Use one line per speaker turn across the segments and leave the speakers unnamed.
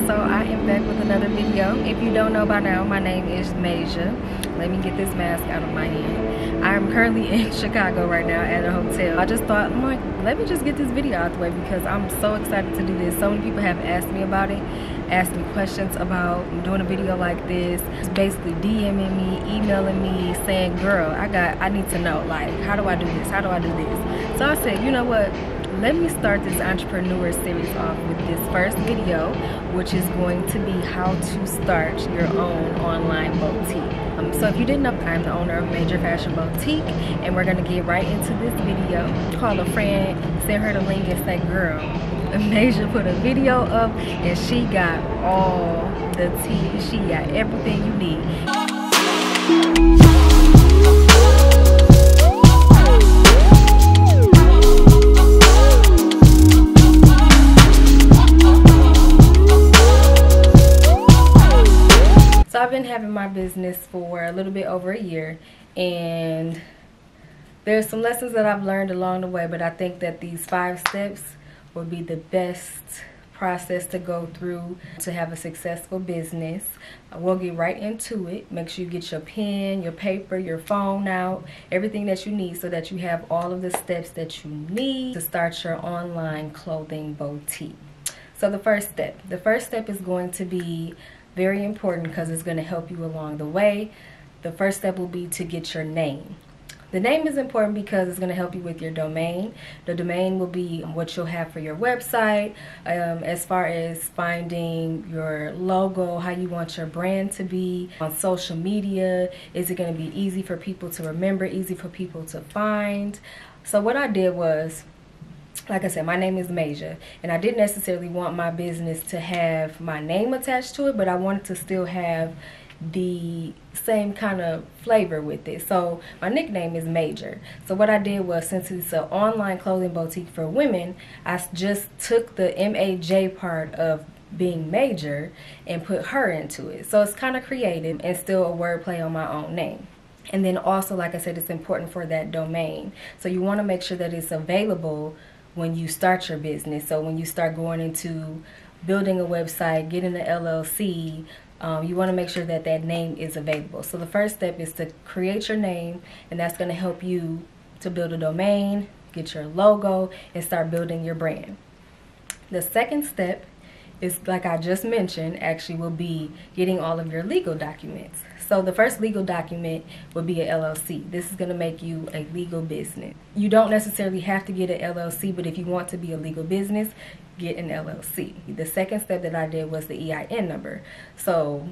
So I am back with another video. If you don't know by now, my name is Major. Let me get this mask out of my hand. I am currently in Chicago right now at a hotel. I just thought, I'm like, let me just get this video out the way because I'm so excited to do this. So many people have asked me about it, asked me questions about doing a video like this. It's basically DMing me, emailing me, saying, girl, I need to know, like, how do I do this? How do I do this? So I said, you know what? Let me start this entrepreneur series off with this first video, which is going to be how to start your own online boutique. So if you didn't know, I'm the owner of MajHER Fashion Boutique, and we're gonna get right into this video. Call a friend, send her the link and say, girl, Major put a video up and she got all the tea. She got everything you need. So I've been having my business for a little bit over a year, and there's some lessons that I've learned along the way, but I think that these 5 steps will be the best process to go through to have a successful business. We'll get right into it. Make sure you get your pen, your paper, your phone out, everything that you need so that you have all of the steps that you need to start your online clothing boutique. So the first step is going to be very important because it's going to help you along the way. The first step will be to get your name. The name is important because it's going to help you with your domain. The domain will be what you'll have for your website, as far as finding your logo, how you want your brand to be on social media. Is it going to be easy for people to remember, easy for people to find? So what I did was, like I said, my name is Major, and I didn't necessarily want my business to have my name attached to it, but I wanted to still have the same kind of flavor with it. So my nickname is Major. So what I did was, since it's an online clothing boutique for women, I just took the M-A-J part of being Major and put her into it. So it's kind of creative and still a wordplay on my own name. And then also, like I said, it's important for that domain. So you want to make sure that it's available when you start your business. So when you start going into building a website, getting an LLC, you want to make sure that that name is available. So the first step is to create your name, and that's going to help you to build a domain, get your logo, and start building your brand. The second step is, like I just mentioned, actually will be getting all of your legal documents. So the first legal document would be an LLC. This is going to make you a legal business. You don't necessarily have to get an LLC, but if you want to be a legal business, get an LLC. The second step that I did was the EIN number. So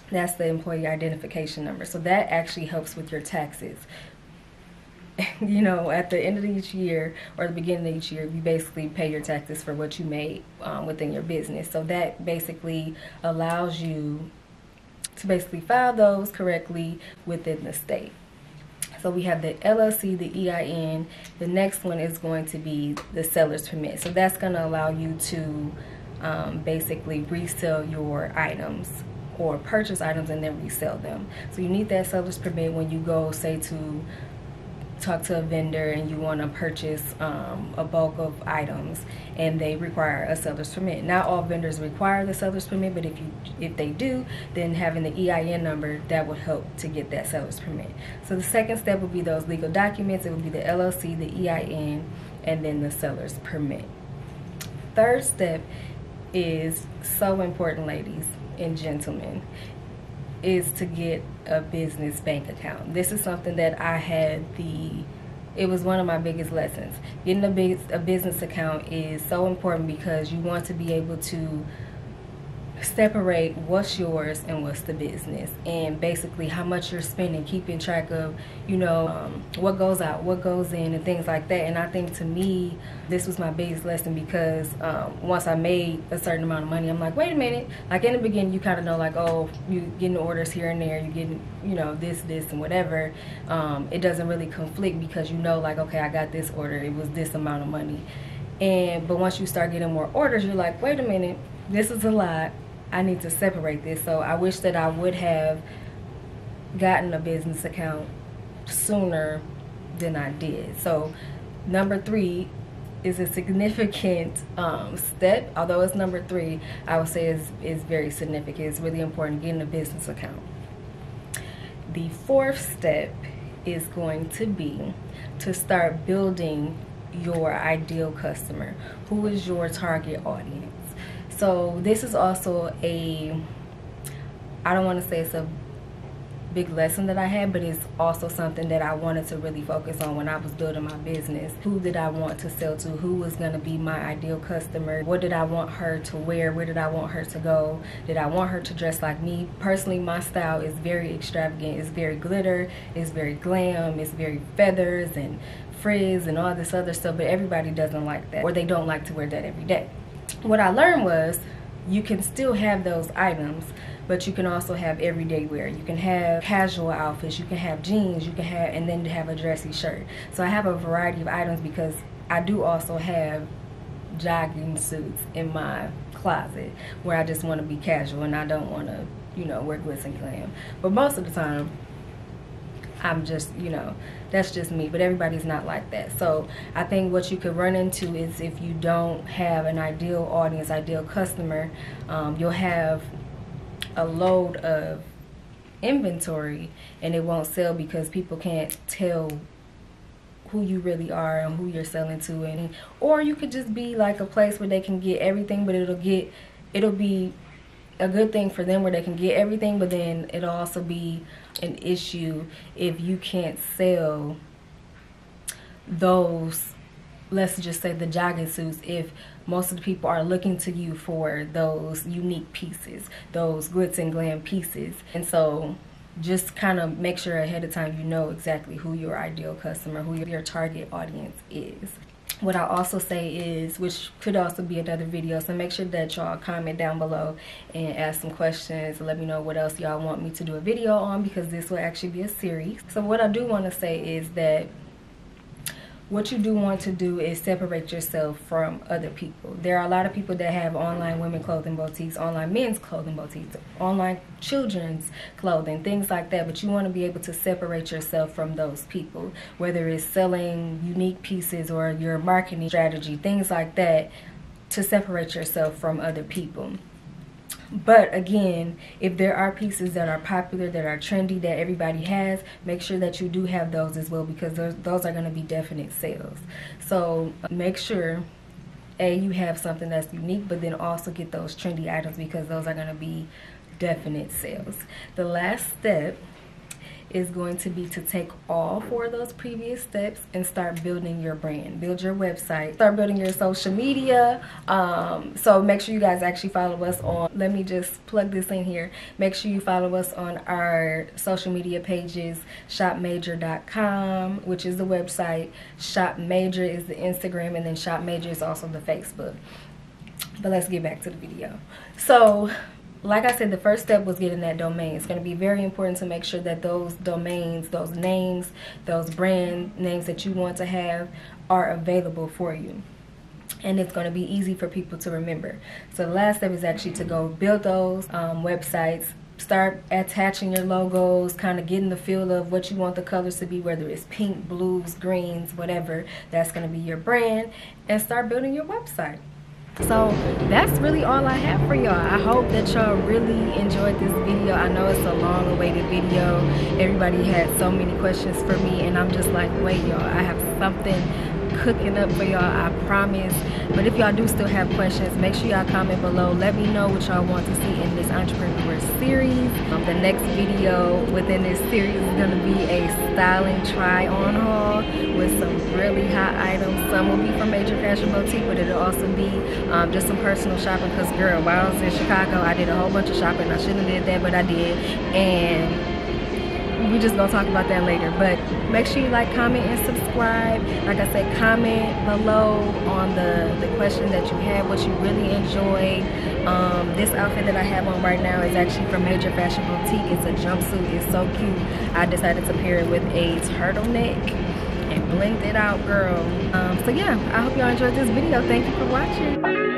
that's the employee identification number. So that actually helps with your taxes. You know, at the end of each year or the beginning of each year, you basically pay your taxes for what you made within your business. So that basically allows you to basically file those correctly within the state. So we have the LLC, the EIN. The next one is going to be the seller's permit. So that's going to allow you to basically resell your items or purchase items and then resell them. So you need that seller's permit when you go, say, to talk to a vendor and you want to purchase a bulk of items and they require a seller's permit. Not all vendors require the seller's permit, but if they do, then having the EIN number, that will help to get that seller's permit. So the second step would be those legal documents. It would be the LLC, the EIN, and then the seller's permit. Third step is so important, ladies and gentlemen, is to get a business bank account. This is something that I had it was one of my biggest lessons. Getting a business account is so important because you want to be able to separate what's yours and what's the business, and basically how much you're spending, keeping track of, you know, what goes out, what goes in, and things like that. And I think, to me, this was my biggest lesson because once I made a certain amount of money, I'm like, wait a minute. Like, in the beginning, you kind of know, like, oh, you getting orders here and there, you getting, you know, this and whatever. It doesn't really conflict because you know, like, okay, I got this order, it was this amount of money. But once you start getting more orders, you're like, wait a minute, this is a lot. I need to separate this. So I wish that I would have gotten a business account sooner than I did. So number 3 is a significant step. Although it's number 3, I would say is very significant. It's really important getting a business account. The 4th step is going to be to start building your ideal customer. Who is your target audience? So this is also I don't want to say it's a big lesson that I had, but it's also something that I wanted to really focus on when I was building my business. Who did I want to sell to? Who was going to be my ideal customer? What did I want her to wear? Where did I want her to go? Did I want her to dress like me? Personally, my style is very extravagant. It's very glitter, it's very glam, it's very feathers and frizz and all this other stuff, but everybody doesn't like that, or they don't like to wear that every day. What I learned was you can still have those items, but you can also have everyday wear. You can have casual outfits, you can have jeans, you can have, and then have a dressy shirt. So I have a variety of items because I do also have jogging suits in my closet where I just want to be casual and I don't want to, you know, wear glitz and glam. But most of the time, I'm just, you know, that's just me, but everybody's not like that. So I think what you could run into is if you don't have an ideal audience, ideal customer, you'll have a load of inventory and it won't sell because people can't tell who you really are and who you're selling to. And or you could just be like a place where they can get everything, but it'll be a good thing for them where they can get everything, but then it'll also be an issue if you can't sell those, let's just say the jogging suits, if most of the people are looking to you for those unique pieces, those glitz and glam pieces. And so just kind of make sure ahead of time you know exactly who your ideal customer, who your target audience is. What I also say is, which could also be another video, so make sure that y'all comment down below and ask some questions and let me know what else y'all want me to do a video on, because this will actually be a series. So what I do want to say is that what you do want to do is separate yourself from other people. There are a lot of people that have online women clothing boutiques, online men's clothing boutiques, online children's clothing, things like that, but you want to be able to separate yourself from those people, whether it's selling unique pieces or your marketing strategy, things like that, to separate yourself from other people. But again, if there are pieces that are popular, that are trendy, that everybody has, make sure that you do have those as well, because those are going to be definite sales. So make sure, you have something that's unique, but then also get those trendy items, because those are going to be definite sales. The last step is going to be to take all 4 of those previous steps and start building your brand. Build your website, start building your social media. So make sure you guys actually follow us on, let me just plug this in here, make sure you follow us on our social media pages. ShopMajor.com, which is the website, ShopMajor is the Instagram, and then ShopMajor is also the Facebook. But let's get back to the video. So like I said, the first step was getting that domain. It's going to be very important to make sure that those domains, those names, those brand names that you want to have are available for you. And it's going to be easy for people to remember. So the last step is actually to go build those websites, start attaching your logos, kind of getting the feel of what you want the colors to be, whether it's pink, blues, greens, whatever. That's going to be your brand, and start building your website. So that's really all I have for y'all. I hope that y'all really enjoyed this video. I know it's a long awaited video. Everybody had so many questions for me, and I'm just like, wait y'all, I have something cooking up for y'all, I promise. But if y'all do still have questions, make sure y'all comment below. Let me know what y'all want to see in this entrepreneur series. The next video within this series is going to be a styling try-on haul with some really hot items. Some will be from Major Fashion Boutique, but it'll also be just some personal shopping, because girl, while I was in Chicago, I did a whole bunch of shopping. I shouldn't have did that, but I did. And we just gonna talk about that later. But make sure you like, comment, and subscribe. Like I said, comment below on the question that you have, what you really enjoyed. This outfit that I have on right now is actually from Major Fashion Boutique. It's a jumpsuit. It's so cute. I decided to pair it with a turtleneck and blinged it out, girl. So yeah, I hope y'all enjoyed this video. Thank you for watching.